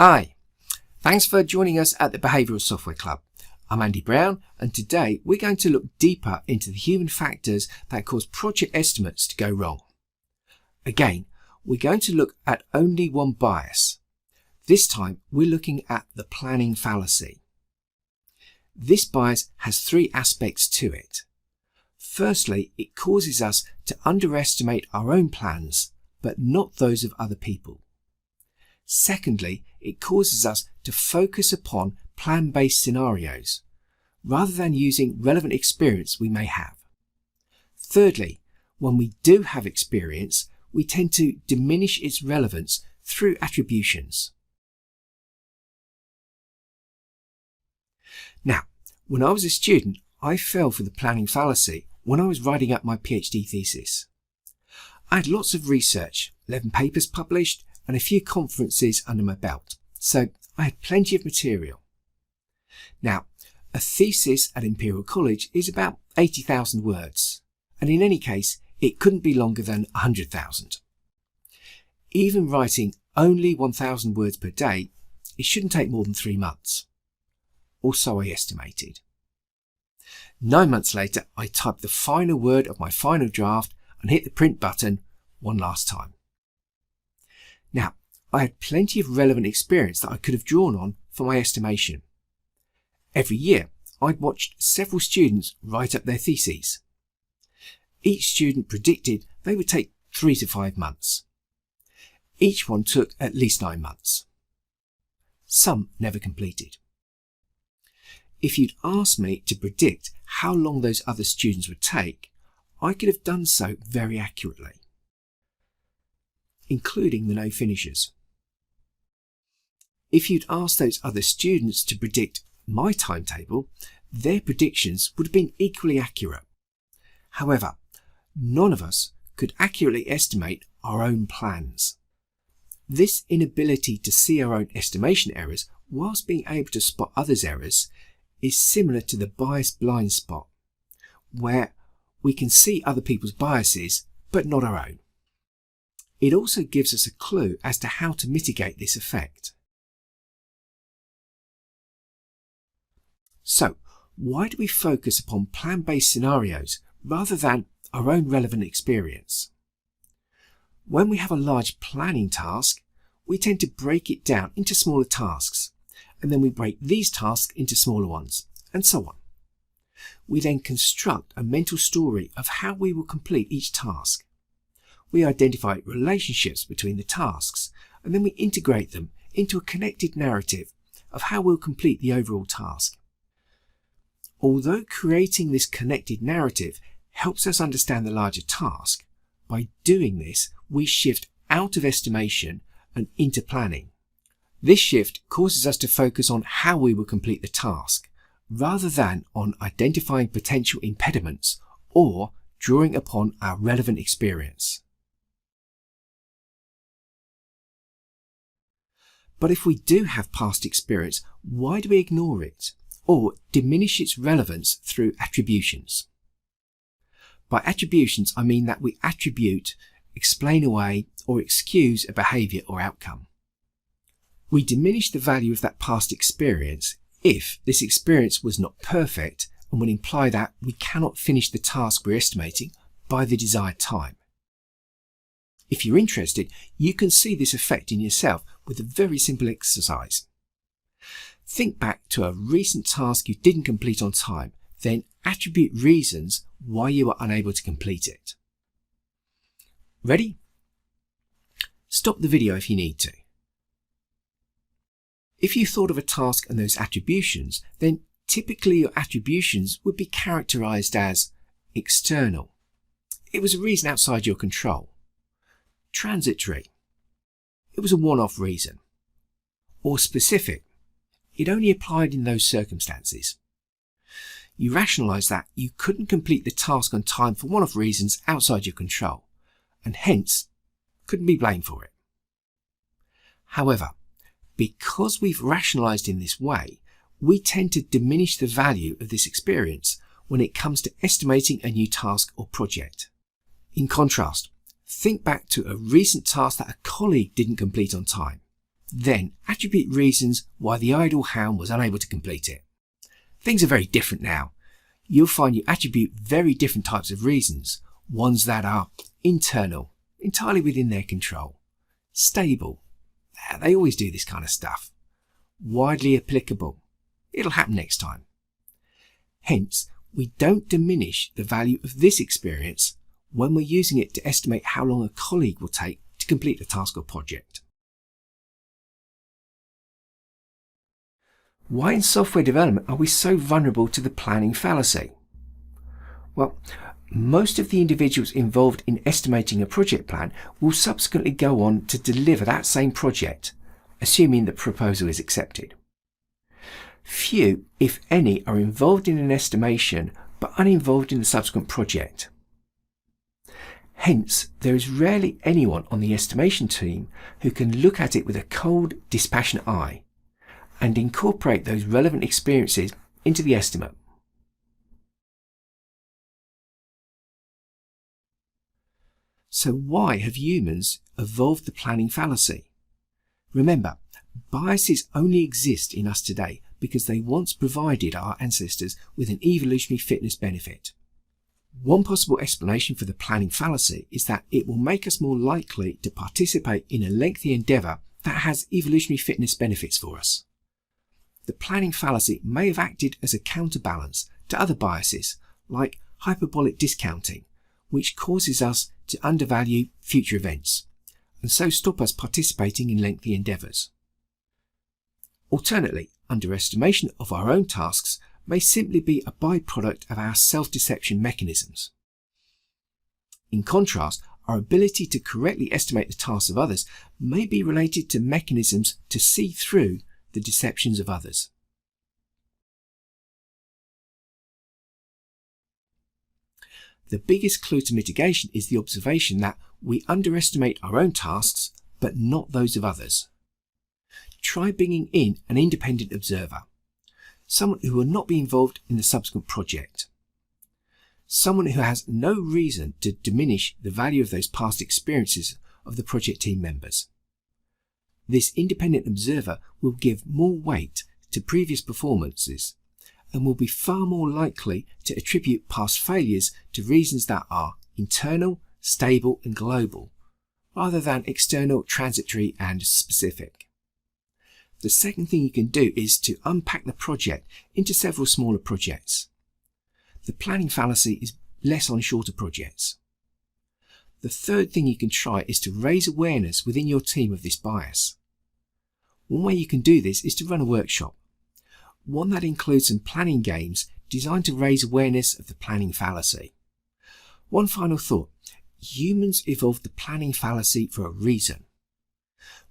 Hi, thanks for joining us at the Behavioural Software Club. I'm Andy Brown, and today we're going to look deeper into the human factors that cause project estimates to go wrong. Again, we're going to look at only one bias. This time we're looking at the planning fallacy. This bias has three aspects to it. Firstly, it causes us to underestimate our own plans, but not those of other people. Secondly, it causes us to focus upon plan-based scenarios, rather than using relevant experience we may have. Thirdly, when we do have experience, we tend to diminish its relevance through attributions. Now, when I was a student, I fell for the planning fallacy when I was writing up my PhD thesis. I had lots of research, 11 papers published, and a few conferences under my belt, so I had plenty of material. Now, a thesis at Imperial College is about 80,000 words, and in any case, it couldn't be longer than 100,000. Even writing only 1,000 words per day, it shouldn't take more than 3 months. Or so I estimated. 9 months later, I typed the final word of my final draft and hit the print button one last time. Now, I had plenty of relevant experience that I could have drawn on for my estimation. Every year, I'd watched several students write up their theses. Each student predicted they would take 3 to 5 months. Each one took at least 9 months. Some never completed. If you'd asked me to predict how long those other students would take, I could have done so very accurately, including the no finishers. If you'd asked those other students to predict my timetable, their predictions would have been equally accurate. However, none of us could accurately estimate our own plans. This inability to see our own estimation errors whilst being able to spot others' errors is similar to the bias blind spot, where we can see other people's biases but not our own. It also gives us a clue as to how to mitigate this effect. So, why do we focus upon plan-based scenarios rather than our own relevant experience? When we have a large planning task, we tend to break it down into smaller tasks, and then we break these tasks into smaller ones, and so on. We then construct a mental story of how we will complete each task. We identify relationships between the tasks, and then we integrate them into a connected narrative of how we'll complete the overall task. Although creating this connected narrative helps us understand the larger task, by doing this, we shift out of estimation and into planning. This shift causes us to focus on how we will complete the task, rather than on identifying potential impediments or drawing upon our relevant experience. But if we do have past experience, why do we ignore it or diminish its relevance through attributions? By attributions, I mean that we attribute, explain away, or excuse a behaviour or outcome. We diminish the value of that past experience if this experience was not perfect and would imply that we cannot finish the task we're estimating by the desired time. If you're interested, you can see this effect in yourself with a very simple exercise. Think back to a recent task you didn't complete on time, then attribute reasons why you were unable to complete it. Ready? Stop the video if you need to. If you thought of a task and those attributions, then typically your attributions would be characterized as external. It was a reason outside your control. Transitory. It was a one-off reason. Or specific. It only applied in those circumstances. You rationalize that you couldn't complete the task on time for one-off reasons outside your control, and hence couldn't be blamed for it. However, because we've rationalized in this way, we tend to diminish the value of this experience when it comes to estimating a new task or project. In contrast, think back to a recent task that a colleague didn't complete on time. Then attribute reasons why the idle hound was unable to complete it. Things are very different now. You'll find you attribute very different types of reasons, ones that are internal, entirely within their control, stable, they always do this kind of stuff, widely applicable, it'll happen next time. Hence, we don't diminish the value of this experience when we're using it to estimate how long a colleague will take to complete the task or project. Why in software development are we so vulnerable to the planning fallacy? Well, most of the individuals involved in estimating a project plan will subsequently go on to deliver that same project, assuming the proposal is accepted. Few, if any, are involved in an estimation but uninvolved in the subsequent project. Hence, there is rarely anyone on the estimation team who can look at it with a cold, dispassionate eye and incorporate those relevant experiences into the estimate. So why have humans evolved the planning fallacy? Remember, biases only exist in us today because they once provided our ancestors with an evolutionary fitness benefit. One possible explanation for the planning fallacy is that it will make us more likely to participate in a lengthy endeavour that has evolutionary fitness benefits for us. The planning fallacy may have acted as a counterbalance to other biases, like hyperbolic discounting, which causes us to undervalue future events, and so stop us participating in lengthy endeavours. Alternately, underestimation of our own tasks may simply be a byproduct of our self-deception mechanisms. In contrast, our ability to correctly estimate the tasks of others may be related to mechanisms to see through the deceptions of others. The biggest clue to mitigation is the observation that we underestimate our own tasks, but not those of others. Try bringing in an independent observer, someone who will not be involved in the subsequent project, someone who has no reason to diminish the value of those past experiences of the project team members. This independent observer will give more weight to previous performances and will be far more likely to attribute past failures to reasons that are internal, stable and global, rather than external, transitory and specific. The second thing you can do is to unpack the project into several smaller projects. The planning fallacy is less on shorter projects. The third thing you can try is to raise awareness within your team of this bias. One way you can do this is to run a workshop, one that includes some planning games designed to raise awareness of the planning fallacy. One final thought: humans evolved the planning fallacy for a reason.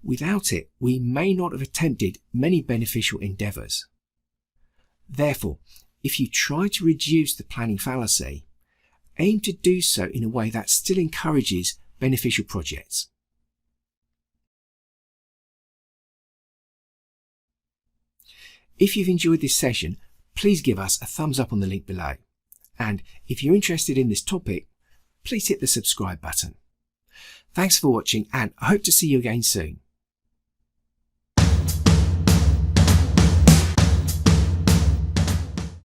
Without it, we may not have attempted many beneficial endeavours. Therefore, if you try to reduce the planning fallacy, aim to do so in a way that still encourages beneficial projects. If you've enjoyed this session, please give us a thumbs up on the link below. And if you're interested in this topic, please hit the subscribe button. Thanks for watching, and I hope to see you again soon.